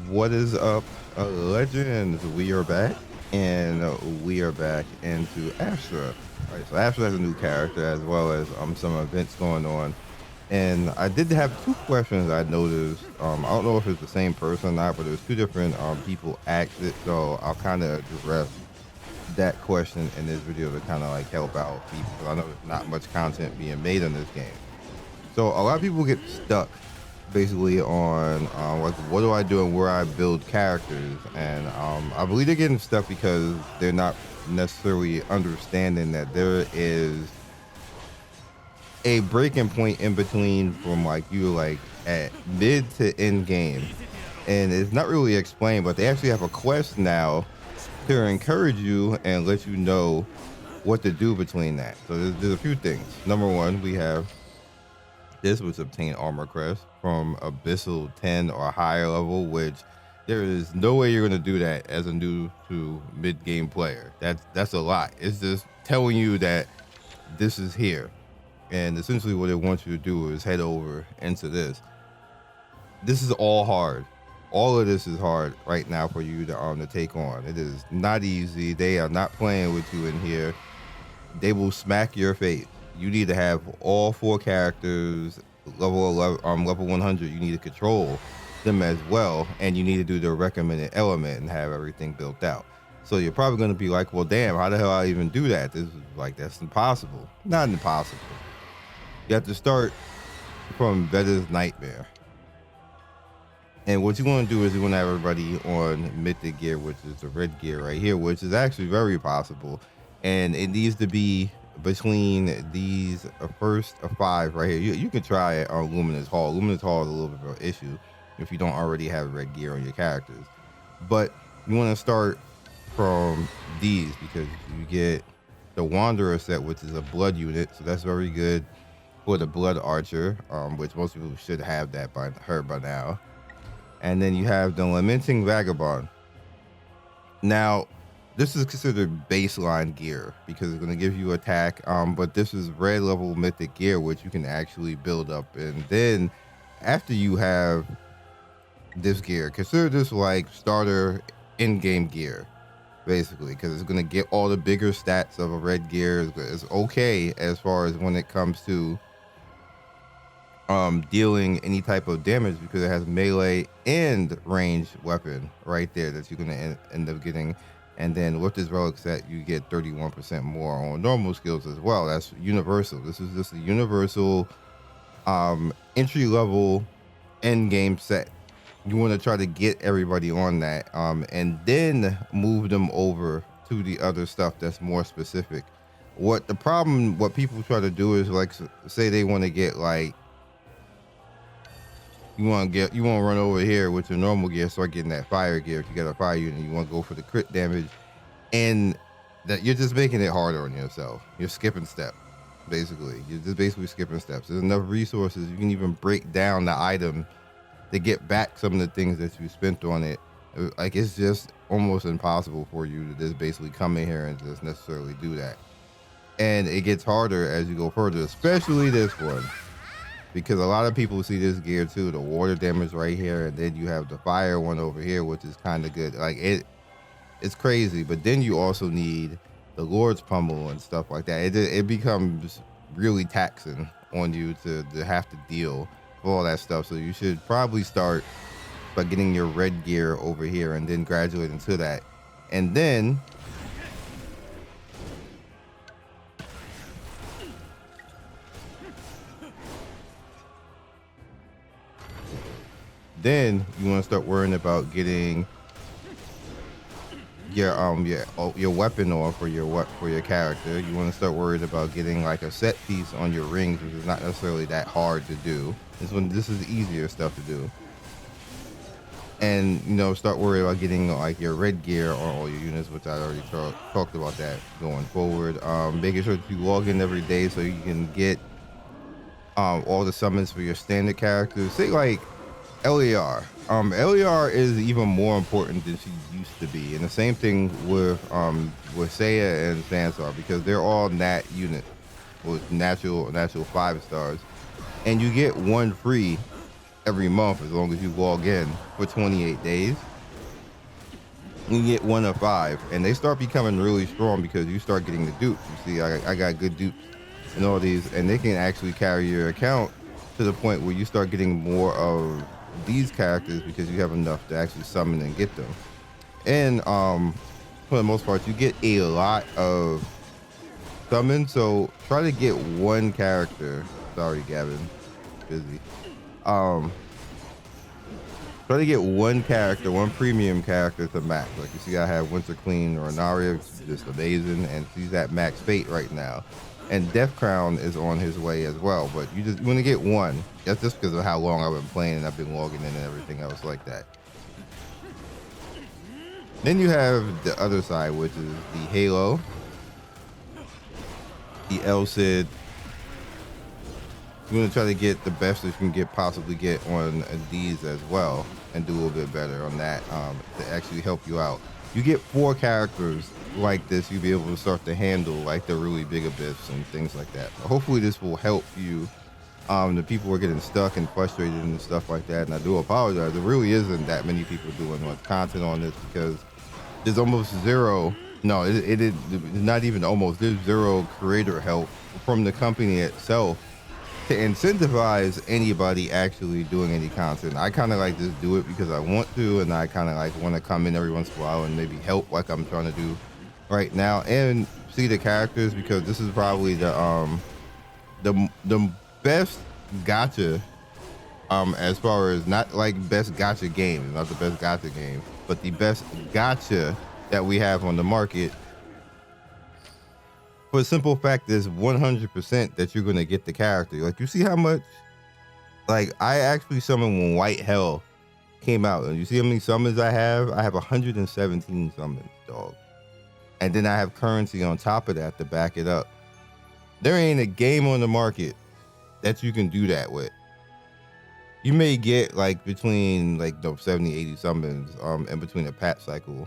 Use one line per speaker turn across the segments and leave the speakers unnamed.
What is up, legends? We are back, and we are back into ASTRA. All right, so ASTRA has a new character as well as some events going on, and I did have two questions I noticed. I don't know if it's the same person or not, but there's two different people asked it, so I'll kind of address that question in this video to kind of like help out people. 'Cause I know there's not much content being made on this game. So a lot of people get stuck basically on like what do I do and where I build characters, and I believe they're getting stuck because they're not necessarily understanding that there is a breaking point in between from like you like at mid to end game, and it's not really explained, but they actually have a quest now to encourage you and let you know what to do between that. So there's a few things. Number one, we have this was obtain armor crest from abyssal 10 or higher level, which there is no way you're going to do that as a new to mid game player. That's a lot. It's just telling you that this is here, and essentially what it wants you to do is head over into this. This is all hard. All of this is hard right now for you to take on. It is not easy. They are not playing with you in here. They will smack your face. You need to have all four characters level 11, level 100. You need to control them as well, and you need to do the recommended element and have everything built out. So you're probably going to be like, well, damn, how the hell I even do that? This is like, that's impossible. Not impossible. You have to start from Veda's nightmare. And what you want to do is you want to have everybody on mythic gear, which is the red gear right here, which is actually very possible. And it needs to be between these first five right here. You can try it on Luminous Hall. Luminous Hall is a little bit of an issue if you don't already have red gear on your characters. But you want to start from these because you get the Wanderer set, which is a blood unit. So that's very good for the blood archer, which most people should have that by now. And then you have the Lamenting Vagabond. Now, this is considered baseline gear because it's going to give you attack, but this is red level mythic gear, which you can actually build up. And then after you have this gear, consider this like starter in-game gear, basically, because it's going to get all the bigger stats of a red gear. It's okay as far as when it comes to dealing any type of damage because it has melee and ranged weapon right there that you're going to end up getting. And then with this relic set, you get 31% more on normal skills as well. That's universal. This is just a universal entry level end game set. You want to try to get everybody on that and then move them over to the other stuff that's more specific. What people try to do is like say they want to get like you want to run over here with your normal gear, start getting that fire gear. If you got a fire unit, you want to go for the crit damage, and that you're just making it harder on yourself. You're skipping step, basically. You're just basically skipping steps. There's enough resources. You can even break down the item to get back some of the things that you spent on it. Like, it's just almost impossible for you to just basically come in here and just necessarily do that. And it gets harder as you go further, especially this one. Because a lot of people see this gear too, the water damage right here, and then you have the fire one over here, which is kind of good. Like it's crazy. But then you also need the Lord's Pummel and stuff like that. It becomes really taxing on you to have to deal with all that stuff. So you should probably start by getting your red gear over here and then graduate into that. And then you want to start worrying about getting your weapon on for your character. You want to start worried about getting like a set piece on your rings, which is not necessarily that hard to do. This is easier stuff to do. And start worrying about getting like your red gear on all your units, which I already talked about that going forward. Making sure that you log in every day so you can get all the summons for your standard characters. Say like LER. LER is even more important than she used to be, and the same thing with Saya and Sansar, because they're all nat units with natural 5 stars, and you get one free every month as long as you log in for 28 days. You get 1 of 5, and they start becoming really strong because you start getting the dupes. You see, I got good dupes and all these, and they can actually carry your account to the point where you start getting more of these characters because you have enough to actually summon and get them. And for the most part, you get a lot of summons, so try to get one character. Sorry, Gavin, busy. Try to get one character, one premium character to max. Like you see, I have Winter Queen or Anaria, which is just amazing, and she's at max fate right now. And Death Crown is on his way as well, but you want to get one. That's just because of how long I've been playing and I've been logging in and everything else like that. Then you have the other side, which is the Halo, the El Cid. You want to try to get the best that you can possibly get on these as well, and do a little bit better on that to actually help you out. You get 4 characters like this, you'll be able to start to handle like the really big abyss and things like that. But hopefully this will help you. The people are getting stuck and frustrated and stuff like that, and I do apologize. There really isn't that many people doing much content on this because there's almost zero. No, it is not even almost. There's zero creator help from the company itself to incentivize anybody actually doing any content. I kind of like just do it because I want to, and I kind of like want to come in every once in a while and maybe help like I'm trying to do right now, and see the characters, because this is probably the best gacha as far as not like best gacha game, not the best gacha game, but the best gacha that we have on the market. For the simple fact is 100% that you're gonna get the character. Like you see how much, like I actually summoned when White Hell came out, and you see how many summons I have? I have 117 summons, dog. And then I have currency on top of that to back it up. There ain't a game on the market that you can do that with. You may get like between like the 70, 80 summons in between a patch cycle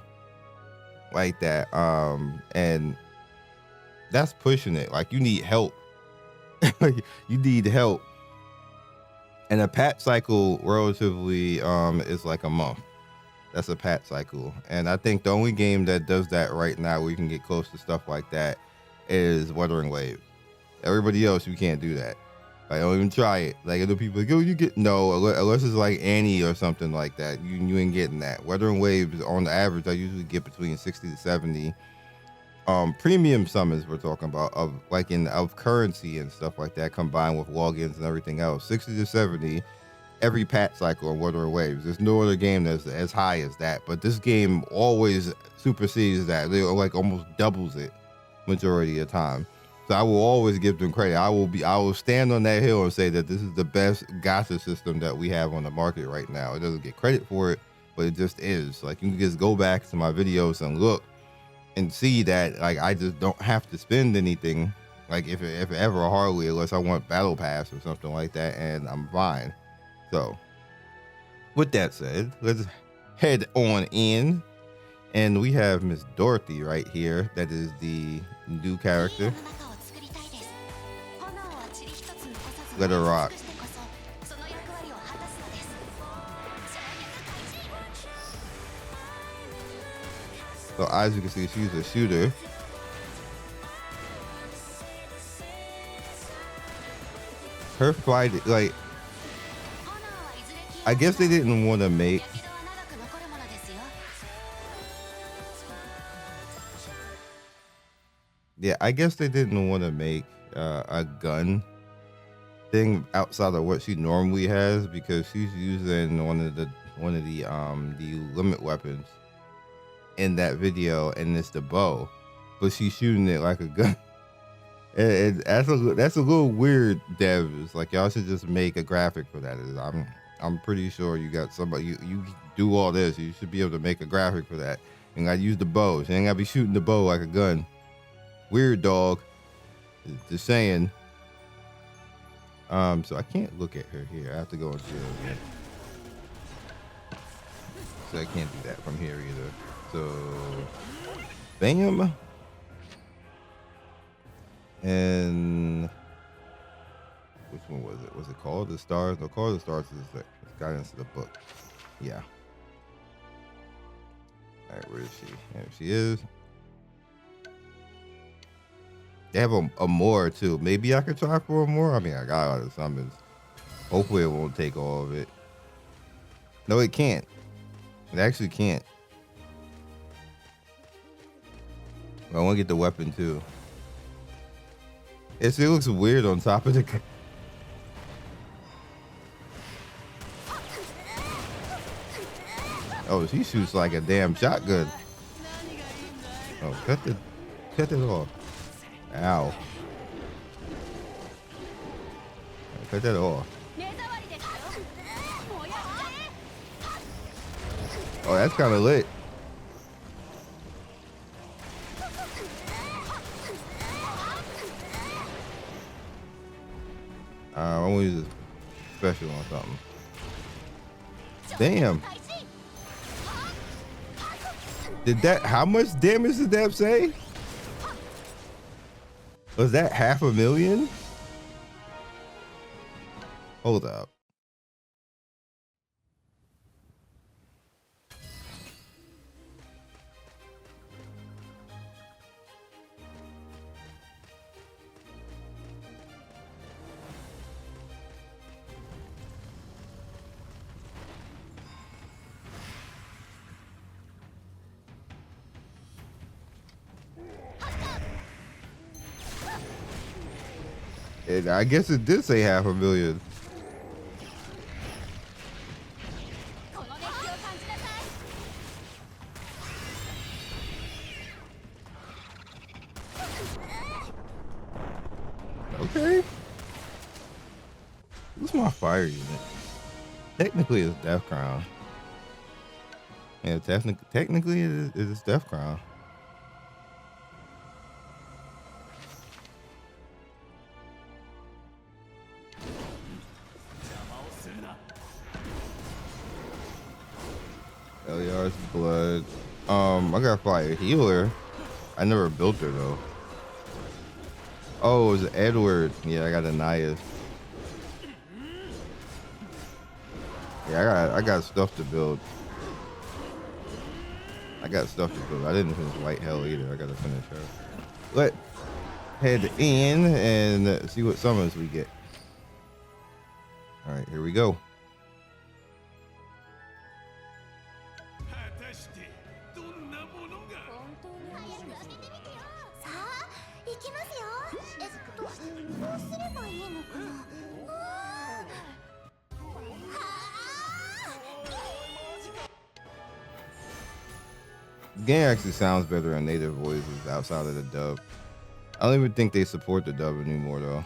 like that. And that's pushing it. Like you need help. You need help. And a patch cycle relatively is like a month. That's a patch cycle. And I think the only game that does that right now where you can get close to stuff like that is Wuthering Waves. Everybody else, you can't do that. Like, don't even try it. Like other people like, oh, you get no, unless it's like Annie or something like that. You ain't getting that. Wuthering Waves, on the average, I usually get between 60 to 70 premium summons we're talking about of like of currency and stuff like that, combined with logins and everything else. 60 to 70 every patch cycle on Wuthering Waves. There's no other game that's as high as that, but this game always supersedes that. They like almost doubles it majority of the time. So I will always give them credit. I will stand on that hill and say that this is the best gacha system that we have on the market right now. It doesn't get credit for it, but it just is. Like you can just go back to my videos and look and see that like I just don't have to spend anything, like if ever hardly, unless I want battle pass or something like that, and I'm fine. So with that said, let's head on in, and we have Miss Dorothy right here. That is the new character. Let her rock. So as you can see, she's a shooter. Her fight, like, I guess they didn't want to make I guess they didn't want to make a gun thing outside of what she normally has, because she's using one of the limit weapons in that video, and it's the bow, but she's shooting it like a gun. And that's a little weird, devs. Like y'all should just make a graphic for that. I'm pretty sure you got somebody, you do all this, you should be able to make a graphic for that. And I use the bow. She ain't gotta be shooting the bow like a gun. Weird, dog. Just saying. So I can't look at her here. I have to go into it. So I can't do that from here either. So bam. And which What was it? Was it Call of the Stars? No, Call of the Stars is the guidance of the book. Yeah. All right, where is she? There she is. They have a more too. Maybe I could try for a more. I mean, I got all the summons. Hopefully, it won't take all of it. No, it can't. It actually can't. I want to get the weapon too. It still looks weird on top of the. Oh, she shoots like a damn shotgun. Oh, cut it off. Ow. Cut that off. Oh, that's kind of lit. I want to use a special on something. Damn. How much damage did that say? Was that 500,000? Hold up. And I guess it did say 500,000. Okay. What's my fire unit? Technically, it's Death Crown. Yeah, technically, it is Death Crown. LER's blood. I got fire healer. I never built her though. Oh, it was Edward. Yeah, I got Anais. Yeah, I got stuff to build. I didn't finish White Hell either. I gotta finish her. Let's head in and see what summons we get. All right, here we go. The game actually sounds better in native voices outside of the dub. I don't even think they support the dub anymore though.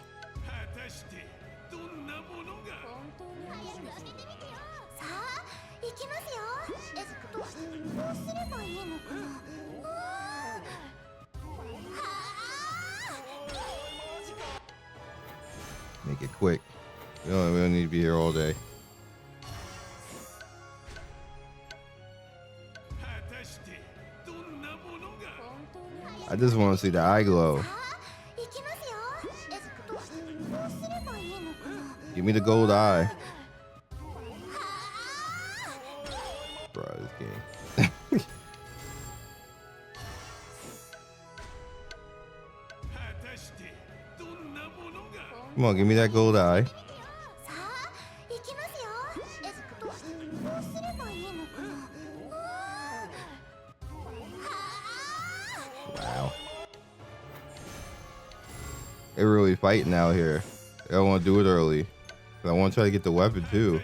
Make it quick. We don't need to be here all day. I just want to see the eye glow. Give me the gold eye. Bro, this game. Come on, give me that gold eye. Wow. They're really fighting out here. I don't want to do it early. I want to try to get the weapon too.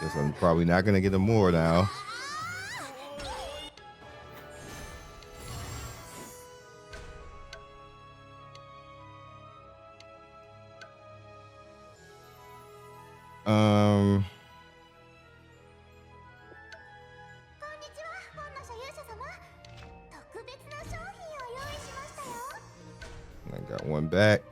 Guess I'm probably not going to get a more now. I got one back.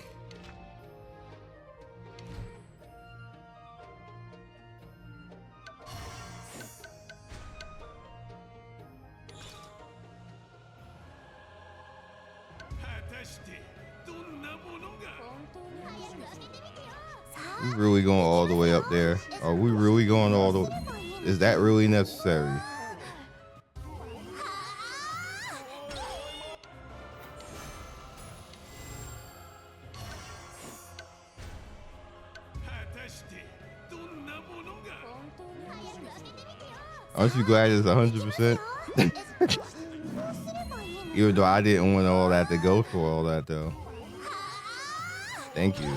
We really going all the way up there? Are we really going all the way? Is that really necessary? Aren't you glad it's 100%? Even though I didn't want all that to go for all that though. Thank you.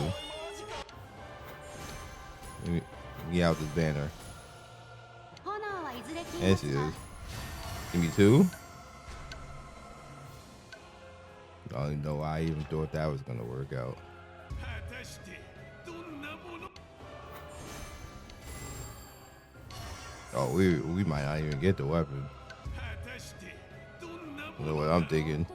Let me get out this banner. There she is. Give me 2. I don't even know why I even thought that was gonna work out. Oh, we might not even get the weapon. You know what I'm thinking?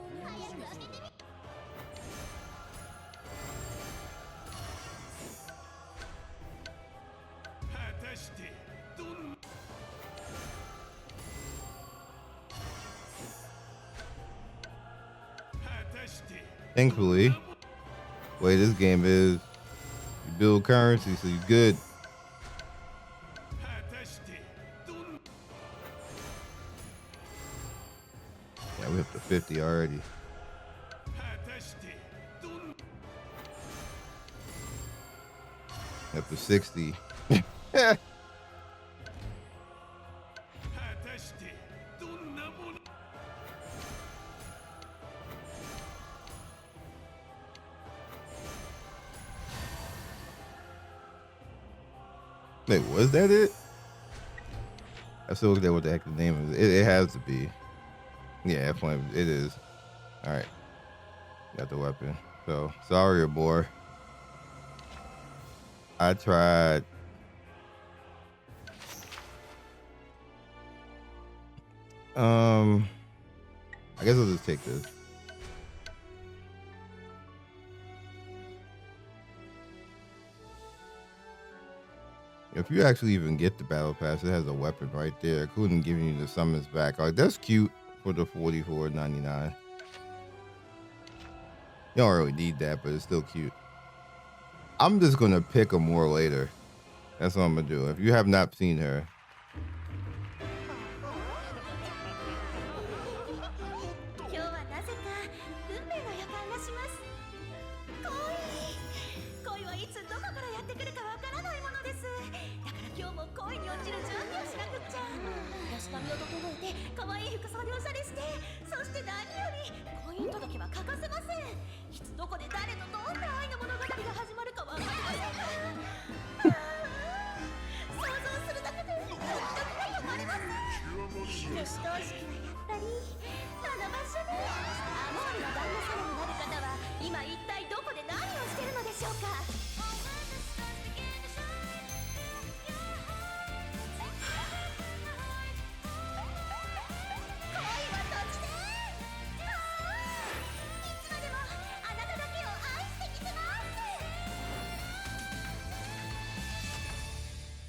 Thankfully, the way this game is, you build currency, so you're good. Yeah, we up to 50 already. Up to 60. Wait, was that it? I still looked at what the heck the name is. It has to be. Yeah, it is. All right, got the weapon. So sorry, boy. I tried. I guess I'll just take this. If you actually even get the battle pass, it has a weapon right there, including giving you the summons back. Like, that's cute for the $44.99. You don't really need that, but it's still cute. I'm just gonna pick a more later. That's what I'm gonna do. If you have not seen her,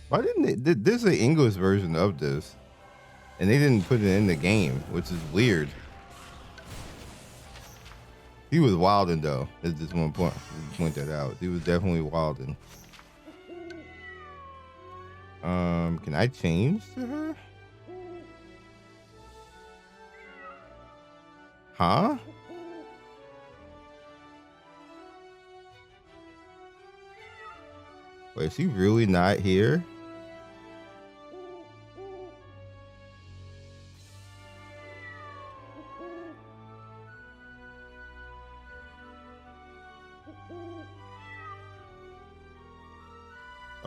why didn't they? There's an English version of this, and they didn't put it in the game, which is weird. He was wilding though. At this one point, point that out. He was definitely wilding. Can I change to her? Huh? Wait, is she really not here?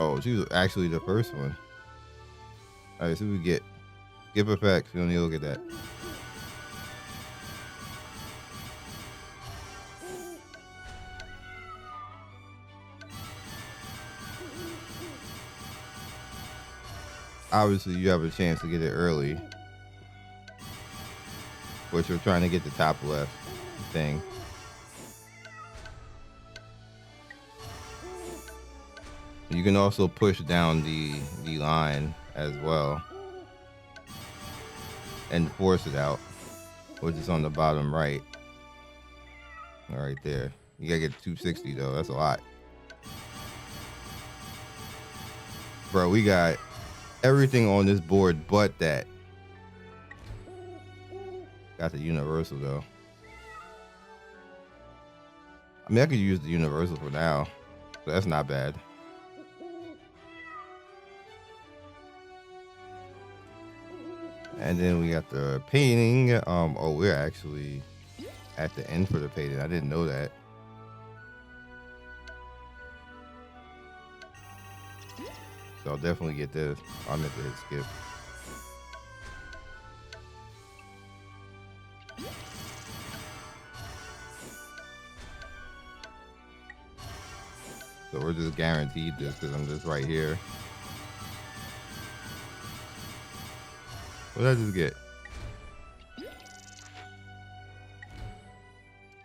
Oh, she was actually the first one. All right, so we get skip effects. We don't need to look at that. Obviously, you have a chance to get it early, but you're trying to get the top left thing. You can also push down the line as well and force it out, which is on the bottom right. All right there. You gotta get 260 though. That's a lot. Bro, we got everything on this board but that. Got the universal though. I mean, I could use the universal for now. So that's not bad. And then we got the painting. Oh, we're actually at the end for the painting. I didn't know that. So I'll definitely get this. I meant to hit skip. So we're just guaranteed this because I'm just right here. What did I just get?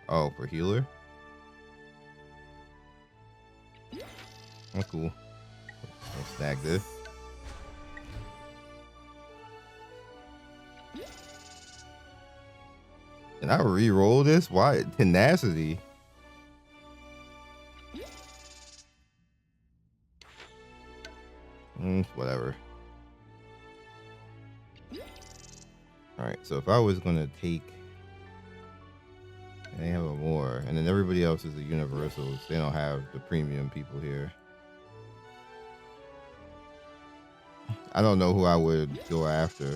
Oh, for healer? That's cool. I'll snag this. Can I re-roll this? Why? Tenacity. Whatever. All right, so if I was gonna take, they have a more, and then everybody else is the universals. They don't have the premium people here. I don't know who I would go after.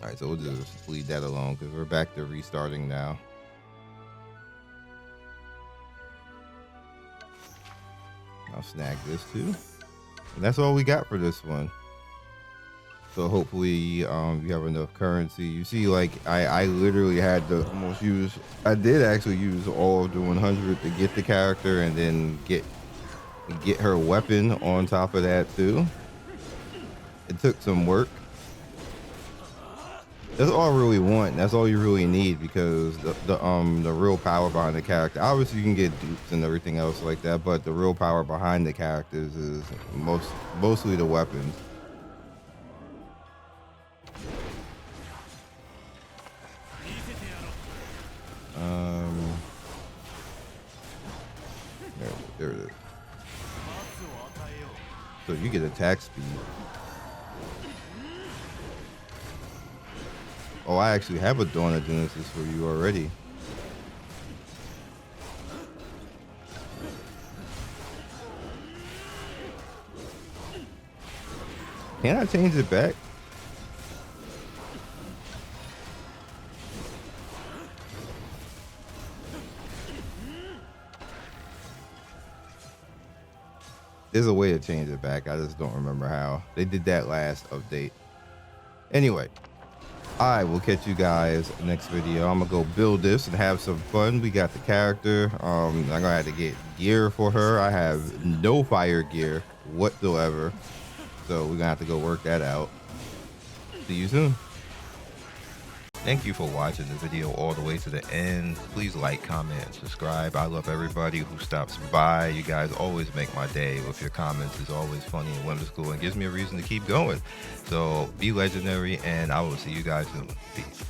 All right, so we'll just leave that alone because we're back to restarting now. I'll snag this too. And that's all we got for this one. So hopefully you have enough currency. You see, like I literally had to almost use, I did actually use all of the 100 to get the character and then get her weapon on top of that too. It took some work. That's all I really want. That's all you really need because the real power behind the character. Obviously, you can get dupes and everything else like that, but the real power behind the characters is mostly the weapons. There it is. So you get attack speed. Oh, I actually have a Dawn of Genesis for you already. Can I change it back? There's a way to change it back. I just don't remember how. They did that last update. Anyway, I will catch you guys next video. I'm gonna go build this and have some fun. We got the character. I'm gonna have to get gear for her. I have no fire gear whatsoever, so we're gonna have to go work that out. See you soon. Thank you for watching the video all the way to the end. Please like, comment, and subscribe. I love everybody who stops by. You guys always make my day with your comments. It's always funny and whimsical and gives me a reason to keep going. So be legendary, and I will see you guys soon. Peace.